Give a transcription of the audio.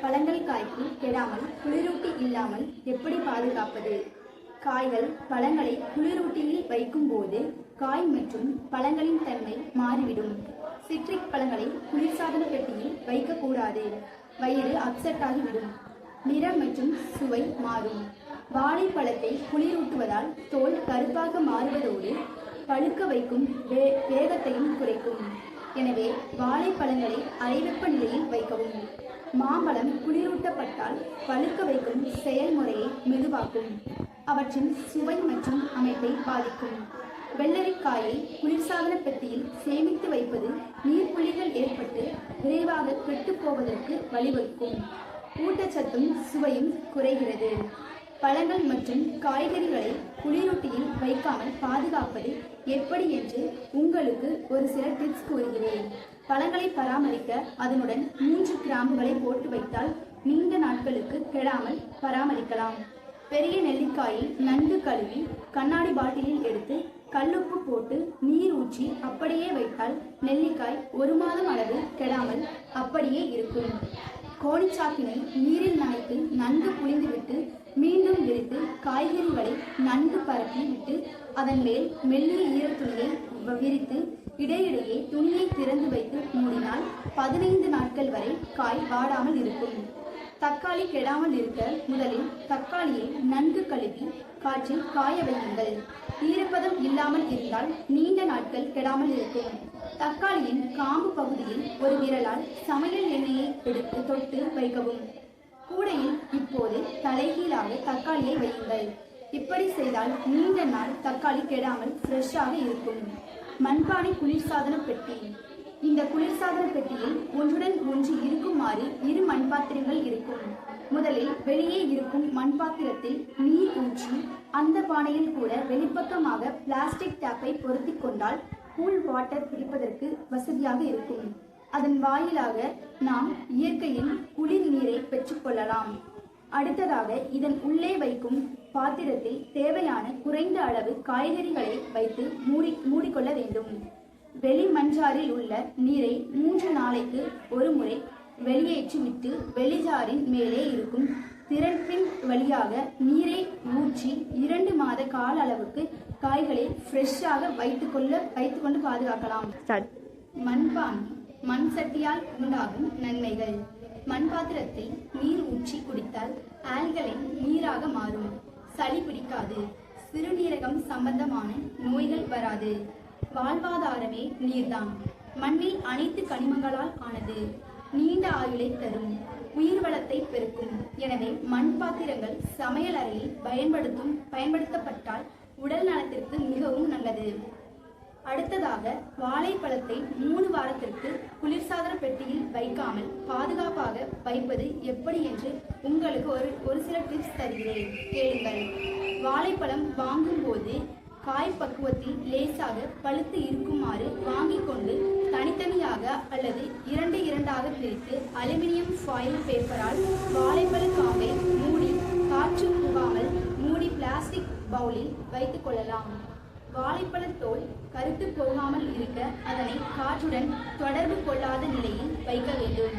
பழங்கள் காய்க்கு கெடாமல் குளிரூட்டி இல்லாமல் எப்படி பாதுகாப்பது? காய்கள் பழங்களை குளிரூட்டியில் வைக்கும்போது காய் மற்றும் பழங்களின் தன்மை மாறிவிடும். சிட்ரிக் பழங்களை குளிர்சாதன பெட்டியில் வைக்கக்கூடாது. வயிறு அப்செட் ஆகிவிடும். நிறம் மற்றும் சுவை மாறும். வாழைப்பழத்தை குளிரூட்டுவதால் தோல் கருப்பாக மாறுவதோடு பழுக்க வைக்கும் வேகத்தையும் குறைக்கும். எனவே வாழைப்பழங்களை அறைவெப்ப நிலையில் வைக்கவும். மாம்பழம் குளிரூட்டப்பட்டால் பழுக்க வைக்கும் செயல்முறையை மெதுவாக்கும். அவற்றின் சுவை மற்றும் அமைப்பை பாதிக்கும். வெள்ளரிக்காயை குளிர்சாதன பெட்டியில் சேமித்து வைப்பது நீர்ப்புள்ளிகள் ஏற்பட்டு விரைவாக கெட்டுப்போவதற்கு வழிவகுக்கும். ஊட்டச்சத்தும் சுவையும் குறைகிறது. பழங்கள் மற்றும் காய்கறிகளை குளிரூட்டியில் வைக்காமல் பாதுகாப்பது எப்படி என்று உங்களுக்கு ஒரு சில டிப்ஸ் கூறுகிறேன். பழங்களை பராமரிக்க அதனுடன் 3 கிராம்புகளை போட்டு வைத்தால் நீண்ட நாட்களுக்கு கெடாமல் பராமரிக்கலாம். பெரிய நெல்லிக்காயை நன்கு கழுவி கண்ணாடி பாட்டிலில் எடுத்து கல்லுப்பு போட்டு நீர் ஊற்றி அப்படியே வைத்தால் நெல்லிக்காய் 1 மாதம் அளவு கெடாமல் அப்படியே இருக்கும். கோணிச்சாக்கினை நீரில் நனைத்து நன்கு புளிந்துவிட்டு மீண்டும் விரித்து காய்கறிகளை நன்கு பரப்பி விட்டு அதன் மேல் மெல்லிய ஈரத்துணியை விரித்து இடையிடையே துணியை திறந்து வைத்து மூடினால் 15 நாட்கள் வரை காய் வாடாமல் இருக்கும். தக்காளி கெடாமல் இருக்க முதலில் தக்காளியை நன்கு கழுவி காற்றில் காய வையுங்கள். ஈரப்பதம் இல்லாமல் இருந்தால் நீண்ட நாட்கள் கெடாமல் இருக்கும். தக்காளியின் காம்பு பகுதியில் ஒரு விரலால் சமையல் எண்ணெயை எடுத்து தொட்டு வைக்கவும். கூடையில் இப்போது தலைகீழாக தக்காளியை வையுங்கள். இப்படி செய்தால் நீண்ட நாள் தக்காளி கெடாமல் ஃப்ரெஷ்ஷாக இருக்கும். மண்பானை குளிர்சாதன பெட்டி. இந்த குளிர்சாதன பெட்டியில் ஒன்றுடன் ஒன்று இருக்குமாறு 2 மண்பாத்திரங்கள் இருக்கும். முதலில் வெளியே இருக்கும் மண்பாத்திரத்தில் நீர் ஊற்றி அந்த பானையில் கூட வெளிப்பக்கமாக பிளாஸ்டிக் டேப்பை பொருத்தி கொண்டால் கூல் வாட்டர் பிடிப்பதற்கு வசதியாக இருக்கும். அதன் வாயிலாக நாம் இயற்கையின் குளிர் நீரை பெற்றுக்கொள்ளலாம். அடுத்ததாக இதன் உள்ளே வைக்கும் பாத்திரத்தில் தேவையான குறைந்த அளவு காய்கறிகளை வைத்து மூடிக்கொள்ள வேண்டும். வெளி மண்ஜாரில் உள்ள நீரை 3 நாளைக்கு ஒரு முறை வெளியேற்றிவிட்டு வெளிஜாரின் மேலே இருக்கும் திறப்பின் வழியாக நீரை ஊற்றி 2 மாத கால அளவுக்கு காய்களை ஃப்ரெஷ்ஷாக வைத்துக்கொண்டு பாதுகாக்கலாம். மண்பானை மண் சட்டியால் உண்டாகும் நன்மைகள். மண்பாத்திரத்தில் நீர் ஊற்றி குடித்தால் ஆல்கலைன் நீராக மாறும். சளி பிடிக்காது. சிறுநீரகம் சம்பந்தமான நோய்கள் வராது. வாழ்வாதாரமே நீர்தான். மண்ணில் அனைத்து கனிமங்களால் ஆனது. நீண்ட ஆயுளை தரும். உயிர் வளத்தை பெருக்கும். எனவே மண் பாத்திரங்கள் சமையல் அறையில் பயன்படுத்தப்பட்டால் உடல் நலத்திற்கு மிகவும் நல்லது. அடுத்ததாக வாழைப்பழத்தை 3 வாரத்திற்கு குளிர்சாதன பெட்டியில் வைக்காமல் பாதுகாப்பாக வைப்பது எப்படி என்று உங்களுக்கு ஒரு சில டிப்ஸ் தருகிறேன், கேளுங்கள். வாழைப்பழம் வாங்கும் போது காய் பக்குவத்தில் லேசாக பழுத்து இருக்குமாறு வாங்கிக் கொண்டு தனித்தனியாக அல்லது 2 பிரித்து அலுமினியம் ஃபாயில் பேப்பரால் வாழைப்பழ காம்பை மூடி காற்று புகாமல் மூடி பிளாஸ்டிக் பவுலில் வைத்துக் கொள்ளலாம். வாழைப்பழத்தோல் கருத்து போகாமல் இருக்க அதனை காற்றுடன் தொடர்பு கொள்ளாத நிலையில் வைக்க வேண்டும்.